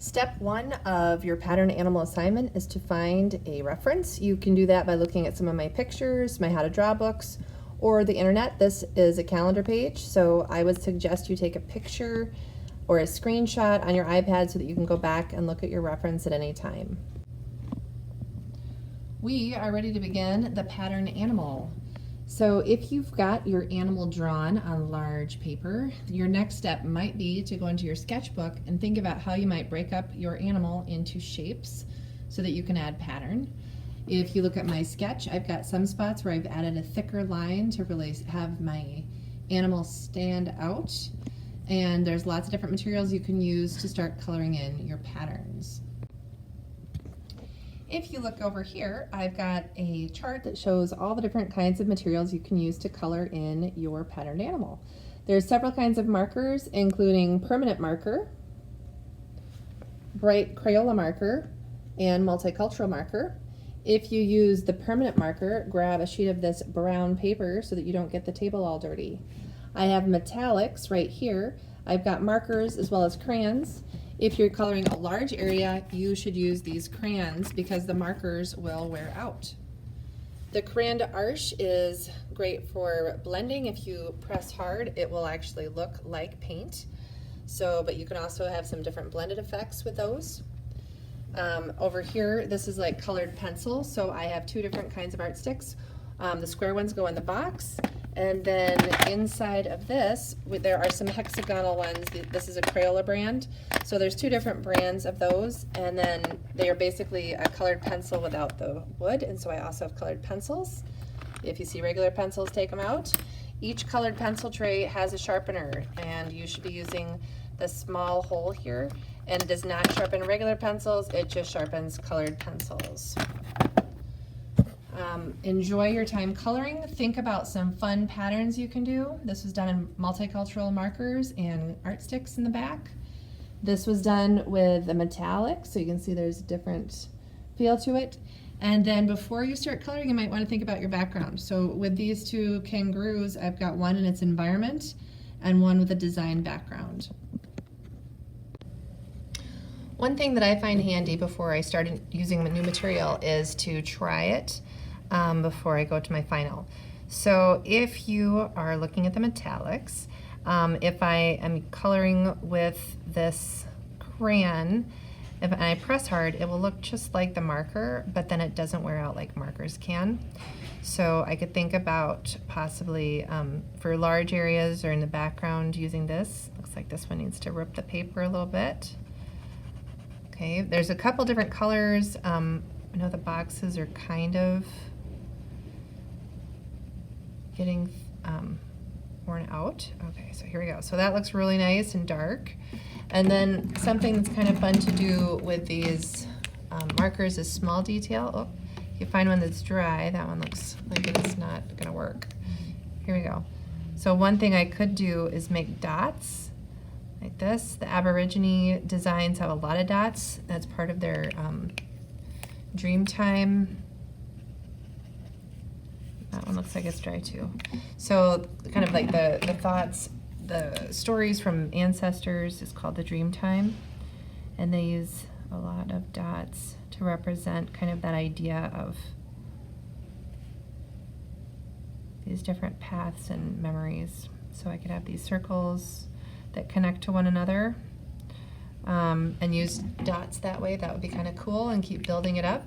Step one of your pattern animal assignment is to find a reference. You can do that by looking at some of my pictures, my how to draw books, or the internet. This is a calendar page, so I would suggest you take a picture or a screenshot on your iPad so that you can go back and look at your reference at any time. We are ready to begin the pattern animal. So if you've got your animal drawn on large paper, your next step might be to go into your sketchbook and think about how you might break up your animal into shapes so that you can add pattern. If you look at my sketch, I've got some spots where I've added a thicker line to really have my animal stand out. And there's lots of different materials you can use to start coloring in your patterns. If you look over here, I've got a chart that shows all the different kinds of materials you can use to color in your patterned animal. There's several kinds of markers, including permanent marker, bright Crayola marker, and multicultural marker. If you use the permanent marker, grab a sheet of this brown paper so that you don't get the table all dirty. I have metallics right here. I've got markers as well as crayons. If you're coloring a large area, you should use these crayons because the markers will wear out. The crayon d'arche is great for blending. If you press hard, it will actually look like paint. But you can also have some different blended effects with those. Over here, this is like colored pencil. So I have two different kinds of art sticks. The square ones go in the box. And then inside of this, there are some hexagonal ones. This is a Crayola brand. So there's two different brands of those. And then they are basically a colored pencil without the wood. And so I also have colored pencils. If you see regular pencils, take them out. Each colored pencil tray has a sharpener. And you should be using the small hole here. And it does not sharpen regular pencils. It just sharpens colored pencils. Enjoy your time coloring. Think about some fun patterns you can do. This was done in multicultural markers and art sticks in the back. This was done with a metallic, so you can see there's a different feel to it. And then before you start coloring, you might want to think about your background. So with these two kangaroos, I've got one in its environment and one with a design background. One thing that I find handy before I start using a new material is to try it before I go to my final. So if you are looking at the metallics, if I am coloring with this crayon, if I press hard, it will look just like the marker, but then it doesn't wear out like markers can. So I could think about possibly for large areas or in the background using this. Looks like this one needs to rip the paper a little bit. Okay, there's a couple different colors. I know the boxes are kind of getting worn out. Okay, so here we go. So that looks really nice and dark. And then something that's kind of fun to do with these markers is small detail. Oh, if you find one that's dry, that one looks like it's not gonna work. Here we go. So one thing I could do is make dots like this. The Aborigine designs have a lot of dots. That's part of their Dreamtime. That one looks like it's dry too. So kind of like the thoughts, the stories from ancestors is called the Dreamtime. And they use a lot of dots to represent kind of that idea of these different paths and memories. So I could have these circles that connect to one another and use dots that way. That would be kind of cool, and keep building it up.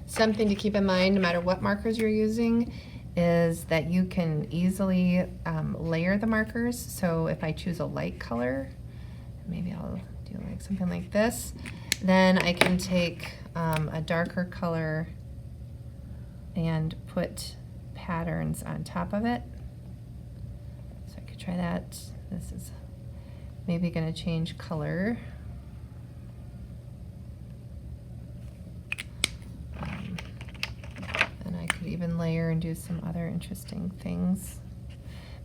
Something to keep in mind, no matter what markers you're using, is that you can easily layer the markers. So if I choose a light color, maybe I'll do like something like this, then I can take a darker color and put patterns on top of it. So I could try that. This is maybe going to change color. And I could even layer and do some other interesting things.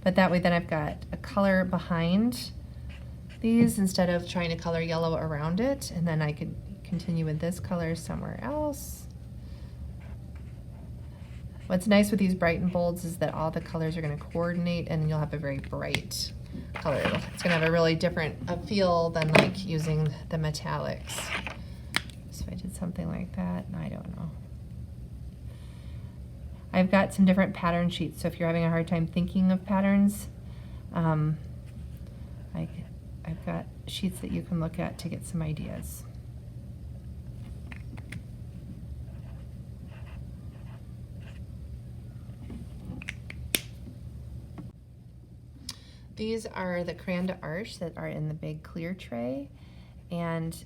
But that way then I've got a color behind these instead of trying to color yellow around it. And then I could continue with this color somewhere else. What's nice with these bright and bolds is that all the colors are going to coordinate and you'll have a very bright color. It's gonna have a really different feel than like using the metallics. So if I did something like that, I don't know. I've got some different pattern sheets, so if you're having a hard time thinking of patterns, I've got sheets that you can look at to get some ideas. These are the crayon d'arche that are in the big clear tray, and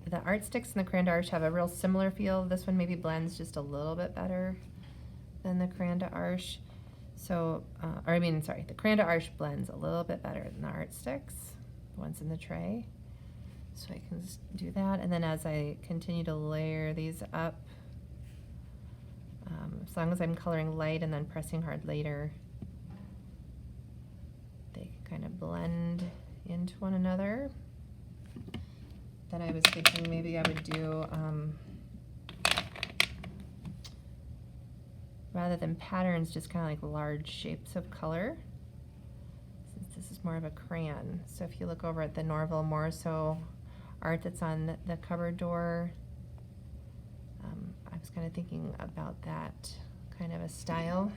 the art sticks and the crayon d'arche have a real similar feel. This one maybe blends just a little bit better than the crayon d'arche. So, the crayon d'arche blends a little bit better than the art sticks, the ones in the tray. So I can just do that, and then as I continue to layer these up, as long as I'm coloring light and then pressing hard later, they kind of blend into one another. Then I was thinking maybe I would do, rather than patterns, just kind of like large shapes of color, since this is more of a crayon. So if you look over at the Norville Morso art that's on the cupboard door, I was kind of thinking about that kind of a style.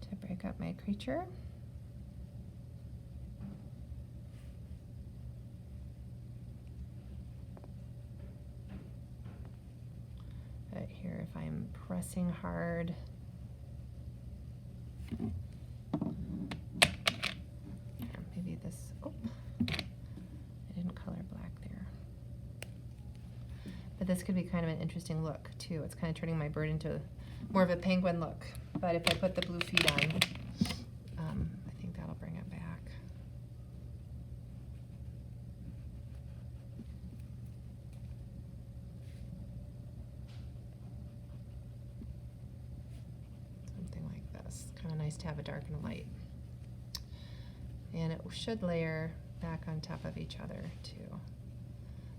To break up my creature. But here, if I'm pressing hard, maybe this, oh, I didn't color black there. But this could be kind of an interesting look too. It's kind of turning my bird into more of a penguin look. But if I put the blue feet on, I think that'll bring it back. Something like this. Kind of nice to have a dark and a light. And it should layer back on top of each other too.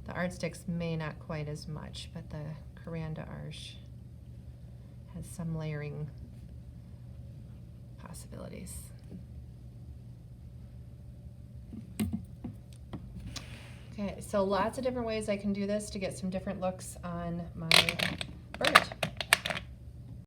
The art sticks may not quite as much, but the crayon d'arche has some layering possibilities. Okay, so lots of different ways I can do this to get some different looks on my bird.